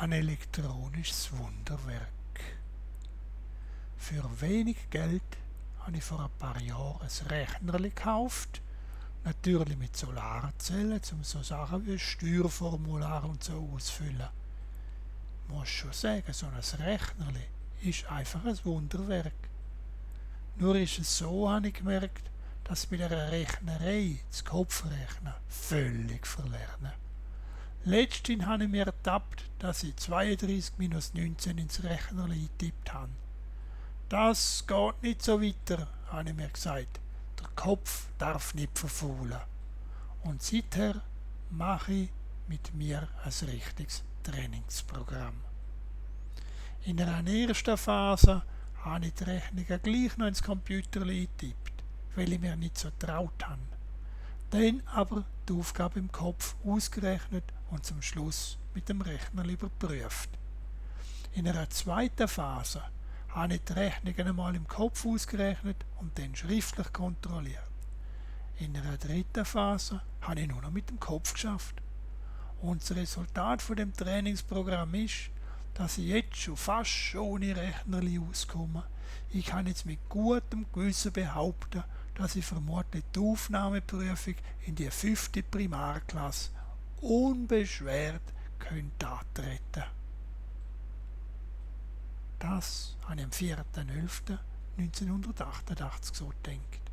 ein elektronisches Wunderwerk. Für wenig Geld habe ich vor ein paar Jahren ein Rechnerli gekauft, natürlich mit Solarzellen, um so Sachen wie Steuerformular und so auszufüllen. Ich muss schon sagen, so ein Rechnerli ist einfach ein Wunderwerk. Nur ist es so, habe ich gemerkt, dass bei der Rechnerei das Kopfrechnen völlig verlerne. Letztens habe ich mir ertappt, dass ich 32 minus 19 ins Rechnerli eingetippt habe. Das geht nicht so weiter, habe ich mir gesagt. Der Kopf darf nicht verfaulen. Und seither mache ich mit mir ein richtiges Trainingsprogramm. In einer ersten Phase habe ich die Rechnungen gleich noch ins Computer eingetippt, weil ich mir nicht so traut habe. Dann aber die Aufgabe im Kopf ausgerechnet und zum Schluss mit dem Rechner überprüft. In einer zweiten Phase habe ich die Rechnungen einmal im Kopf ausgerechnet und dann schriftlich kontrolliert. In einer dritten Phase habe ich nur noch mit dem Kopf geschafft. Und das Resultat von dem Trainingsprogramm ist, dass ich jetzt schon fast ohne Rechnerli auskomme. Ich kann jetzt mit gutem Gewissen behaupten, dass ich vermutlich die Aufnahmeprüfung in die 5. Primarklasse unbeschwert könnte antreten. Das habe ich am 4.11.1988 so gedacht.